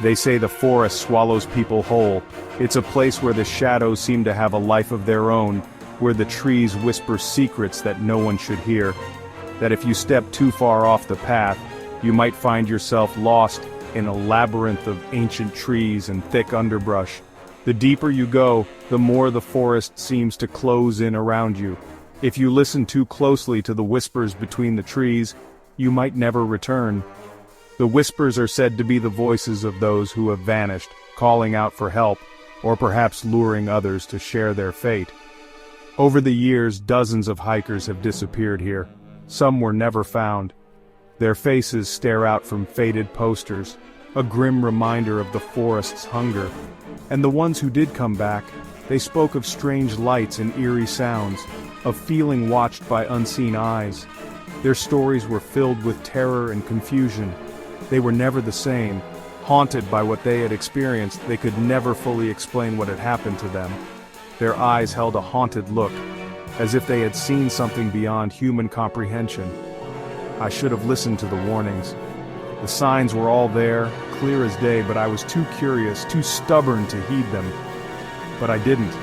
They say the forest swallows people whole. It's a place where the shadows seem to have a life of their own, where the trees whisper secrets that no one should hear. That if you step too far off the path, you might find yourself lost in a labyrinth of ancient trees and thick underbrush. The deeper you go, the more the forest seems to close in around you. If you listen too closely to the whispers between the trees, you might never return. The whispers are said to be the voices of those who have vanished, calling out for help, or perhaps luring others to share their fate. Over the years, dozens of hikers have disappeared here. Some were never found. Their faces stare out from faded posters, a grim reminder of the forest's hunger. And the ones who did come back, they spoke of strange lights and eerie sounds, of feeling watched by unseen eyes. Their stories were filled with terror and confusion. They were never the same. Haunted by what they had experienced, they could never fully explain what had happened to them. Their eyes held a haunted look, as if they had seen something beyond human comprehension. I should have listened to the warnings. The signs were all there, clear as day, but I was too curious, too stubborn to heed them. But I didn't.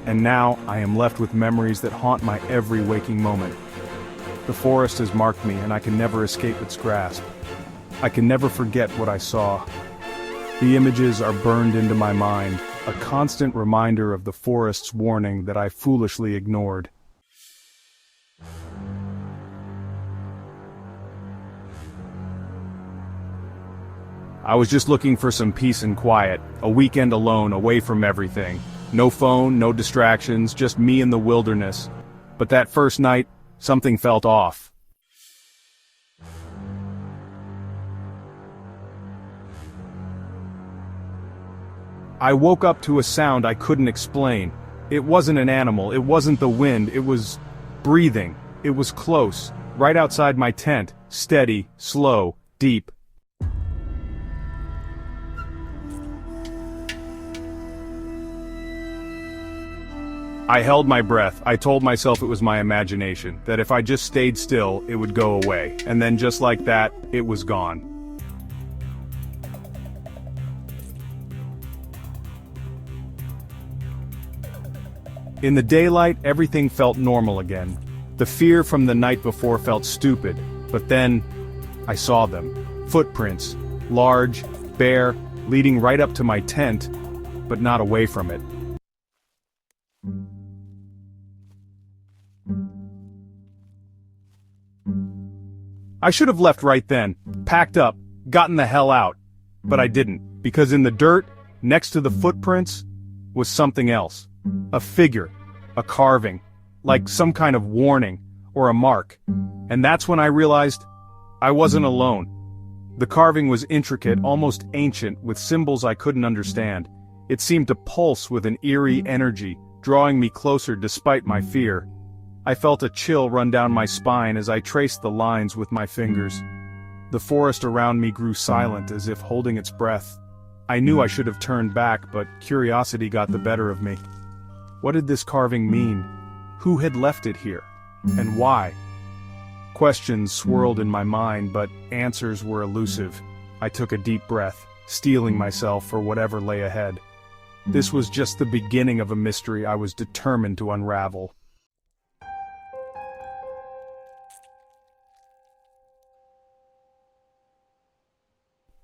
And now I am left with memories that haunt my every waking moment. The forest has marked me, and I can never escape its grasp. I can never forget what I saw. The images are burned into my mind, a constant reminder of the forest's warning that I foolishly ignored. I was just looking for some peace and quiet, a weekend alone, away from everything. No phone, no distractions, just me in the wilderness. But that first night, something felt off. I woke up to a sound I couldn't explain. It wasn't an animal, it wasn't the wind, it was breathing. It was close, right outside my tent, steady, slow, deep. I held my breath. I told myself it was my imagination, that if I just stayed still, it would go away. And then just like that, it was gone. In the daylight, everything felt normal again. The fear from the night before felt stupid, but then, I saw them. Footprints, large, bare, leading right up to my tent, but not away from it. I should have left right then, packed up, gotten the hell out. But I didn't, because in the dirt, next to the footprints, was something else. A figure, a carving, like some kind of warning, or a mark. And that's when I realized I wasn't alone. The carving was intricate, almost ancient, with symbols I couldn't understand. It seemed to pulse with an eerie energy, drawing me closer despite my fear. I felt a chill run down my spine as I traced the lines with my fingers. The forest around me grew silent, as if holding its breath. I knew I should have turned back, but curiosity got the better of me. What did this carving mean? Who had left it here? And why? Questions swirled in my mind, but answers were elusive. I took a deep breath, steeling myself for whatever lay ahead. This was just the beginning of a mystery I was determined to unravel.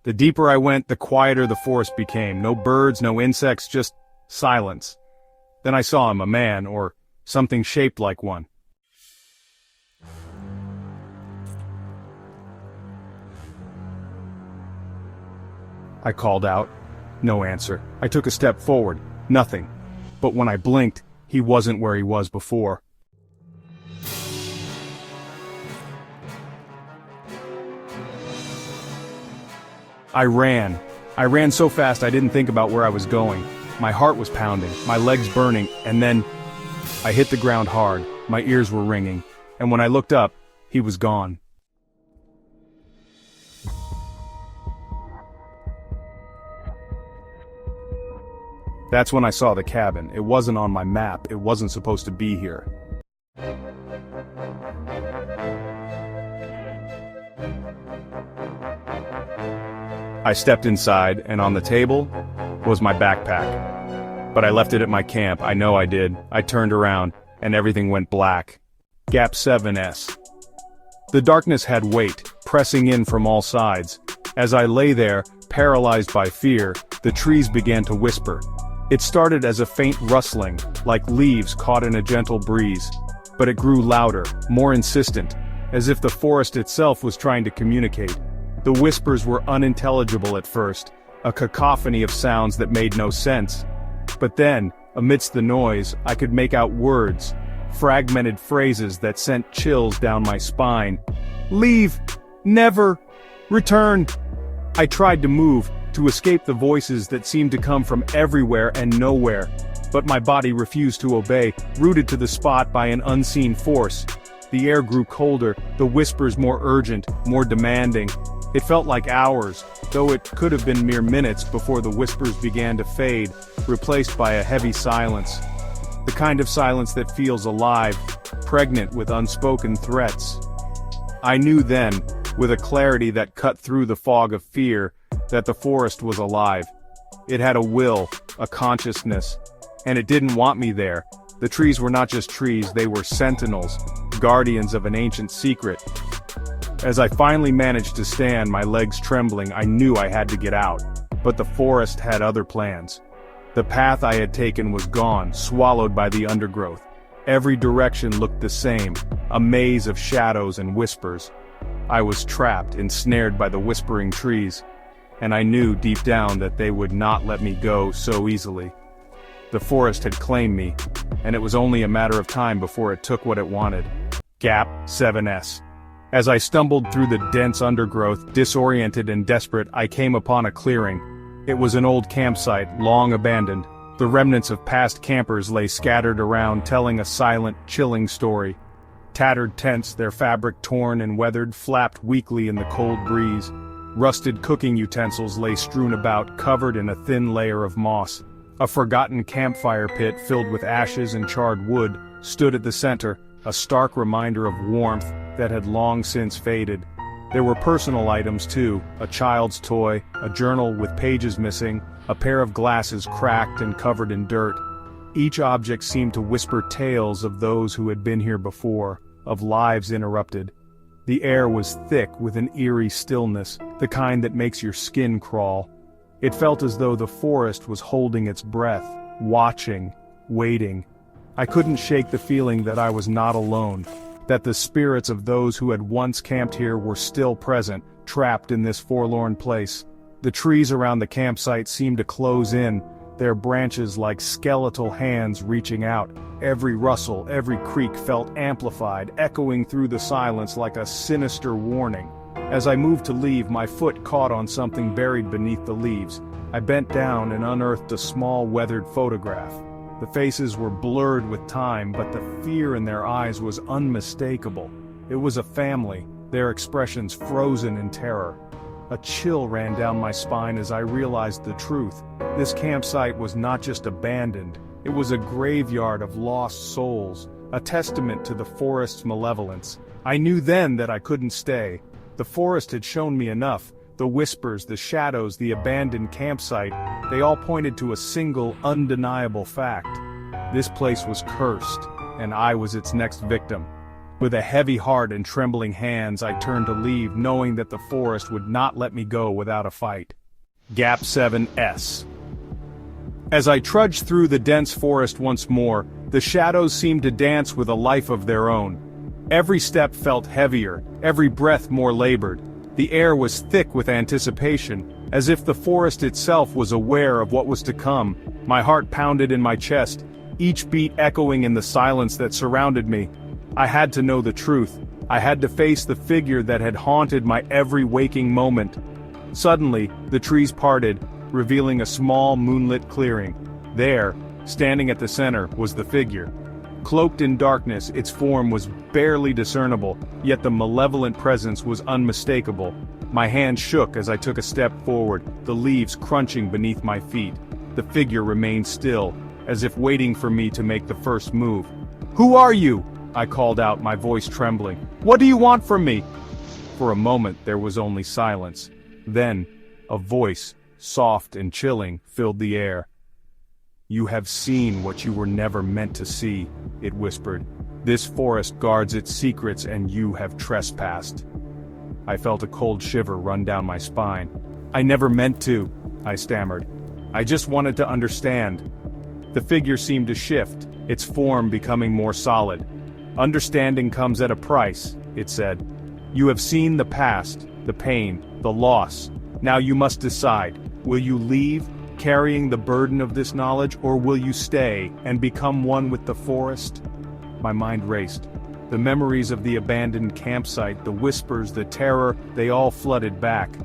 The deeper I went, the quieter the forest became. No birds, no insects, just silence. Then I saw him, a man, or something shaped like one. I called out. No answer. I took a step forward. Nothing. But when I blinked, he wasn't where he was before. I ran. I ran so fast I didn't think about where I was going. My heart was pounding, my legs burning, and then I hit the ground hard. My ears were ringing, and when I looked up, he was gone. That's when I saw the cabin. It wasn't on my map. It wasn't supposed to be here. I stepped inside, and on the table was my backpack. But I left it at my camp, I know I did. I turned around, and everything went black. Gap 7S. The darkness had weight, pressing in from all sides. As I lay there, paralyzed by fear, the trees began to whisper. It started as a faint rustling, like leaves caught in a gentle breeze. But it grew louder, more insistent, as if the forest itself was trying to communicate. The whispers were unintelligible at first, a cacophony of sounds that made no sense. But then, amidst the noise, I could make out words, fragmented phrases that sent chills down my spine. Leave! Never! Return! I tried to move, to escape the voices that seemed to come from everywhere and nowhere. But my body refused to obey, rooted to the spot by an unseen force. The air grew colder, the whispers more urgent, more demanding. It felt like hours, though it could have been mere minutes before the whispers began to fade, replaced by a heavy silence. The kind of silence that feels alive, pregnant with unspoken threats. I knew then, with a clarity that cut through the fog of fear, that the forest was alive. It had a will, a consciousness, and it didn't want me there. The trees were not just trees, they were sentinels, guardians of an ancient secret. As I finally managed to stand, my legs trembling, I knew I had to get out. But the forest had other plans. The path I had taken was gone, swallowed by the undergrowth. Every direction looked the same, a maze of shadows and whispers. I was trapped, ensnared by the whispering trees, and I knew deep down that they would not let me go so easily. The forest had claimed me, and it was only a matter of time before it took what it wanted. Gap 7S. As I stumbled through the dense undergrowth, disoriented and desperate, I came upon a clearing. It was an old campsite, long abandoned. The remnants of past campers lay scattered around, telling a silent, chilling story. Tattered tents, their fabric torn and weathered, flapped weakly in the cold breeze. Rusted cooking utensils lay strewn about, covered in a thin layer of moss. A forgotten campfire pit filled with ashes and charred wood stood at the center, a stark reminder of warmth that had long since faded. There were personal items too, a child's toy, a journal with pages missing, a pair of glasses cracked and covered in dirt. Each object seemed to whisper tales of those who had been here before, of lives interrupted. The air was thick with an eerie stillness, the kind that makes your skin crawl. It felt as though the forest was holding its breath, watching, waiting. I couldn't shake the feeling that I was not alone, that the spirits of those who had once camped here were still present, trapped in this forlorn place. The trees around the campsite seemed to close in, their branches like skeletal hands reaching out. Every rustle, every creak felt amplified, echoing through the silence like a sinister warning. As I moved to leave, my foot caught on something buried beneath the leaves. I bent down and unearthed a small weathered photograph. The faces were blurred with time, but the fear in their eyes was unmistakable. It was a family, their expressions frozen in terror. A chill ran down my spine as I realized the truth. This campsite was not just abandoned, it was a graveyard of lost souls, a testament to the forest's malevolence. I knew then that I couldn't stay. The forest had shown me enough. The whispers, the shadows, the abandoned campsite, they all pointed to a single, undeniable fact. This place was cursed, and I was its next victim. With a heavy heart and trembling hands, I turned to leave, knowing that the forest would not let me go without a fight. Gap 7S. As I trudged through the dense forest once more, the shadows seemed to dance with a life of their own. Every step felt heavier, every breath more labored. The air was thick with anticipation, as if the forest itself was aware of what was to come. My heart pounded in my chest, each beat echoing in the silence that surrounded me. I had to know the truth. I had to face the figure that had haunted my every waking moment. Suddenly, the trees parted, revealing a small moonlit clearing. There, standing at the center, was the figure. Cloaked in darkness, its form was barely discernible, yet the malevolent presence was unmistakable. My hand shook as I took a step forward, the leaves crunching beneath my feet. The figure remained still, as if waiting for me to make the first move. "Who are you?" I called out, my voice trembling. "What do you want from me?" For a moment there was only silence. Then, A voice, soft and chilling, filled the air. "You have seen what you were never meant to see," it whispered. "This forest guards its secrets and you have trespassed." I felt a cold shiver run down my spine. "I never meant to," I stammered. "I just wanted to understand." The figure seemed to shift, its form becoming more solid. "Understanding comes at a price," it said. "You have seen the past, the pain, the loss. Now you must decide. Will you leave, carrying the burden of this knowledge, or will you stay and become one with the forest?" My mind raced. The memories of the abandoned campsite, the whispers, the terror, they all flooded back.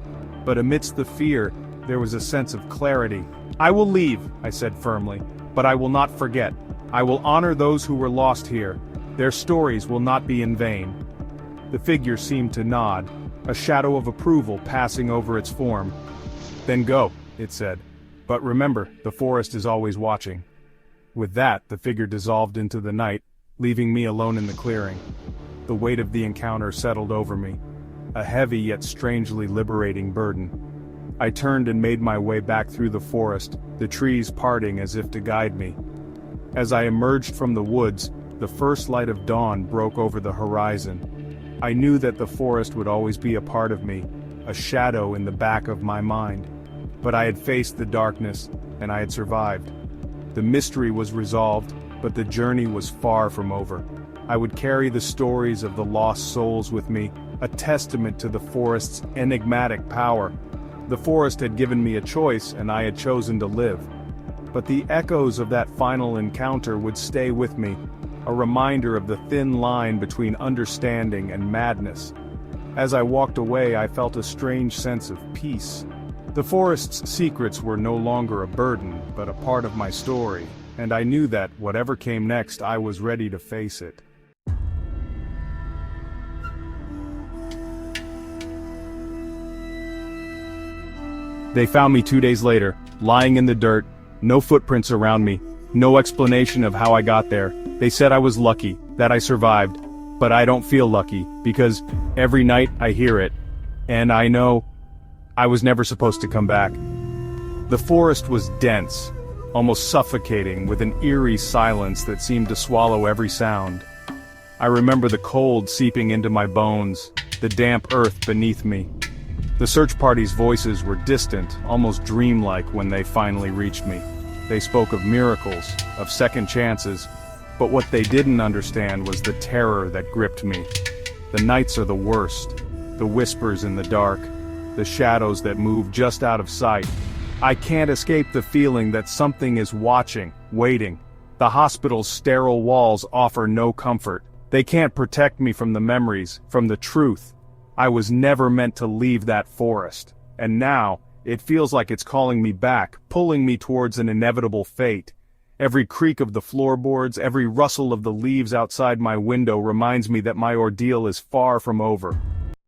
But amidst the fear, there was a sense of clarity. "I will leave," I said firmly, "but I will not forget. I will honor those who were lost here. Their stories will not be in vain." The figure seemed to nod, a shadow of approval passing over its form. "Then go," it said. "But remember, the forest is always watching." With that, the figure dissolved into the night, leaving me alone in the clearing. The weight of the encounter settled over me, a heavy yet strangely liberating burden. I turned and made my way back through the forest, the trees parting as if to guide me. As I emerged from the woods, the first light of dawn broke over the horizon. I knew that the forest would always be a part of me, a shadow in the back of my mind. But I had faced the darkness, and I had survived. The mystery was resolved, but the journey was far from over. I would carry the stories of the lost souls with me, a testament to the forest's enigmatic power. The forest had given me a choice, and I had chosen to live. But the echoes of that final encounter would stay with me, a reminder of the thin line between understanding and madness. As I walked away, I felt a strange sense of peace. The forest's secrets were no longer a burden, but a part of my story, and I knew that, whatever came next, I was ready to face it. They found me 2 days later, lying in the dirt, no footprints around me, no explanation of how I got there. They said I was lucky, that I survived, but I don't feel lucky, because every night I hear it, and I know I was never supposed to come back. The forest was dense, almost suffocating, with an eerie silence that seemed to swallow every sound. I remember the cold seeping into my bones, the damp earth beneath me. The search party's voices were distant, almost dreamlike when they finally reached me. They spoke of miracles, of second chances, but what they didn't understand was the terror that gripped me. The nights are the worst, the whispers in the dark, the shadows that move just out of sight. I can't escape the feeling that something is watching, waiting. The hospital's sterile walls offer no comfort. They can't protect me from the memories, from the truth. I was never meant to leave that forest. And now, it feels like it's calling me back, pulling me towards an inevitable fate. Every creak of the floorboards, every rustle of the leaves outside my window reminds me that my ordeal is far from over.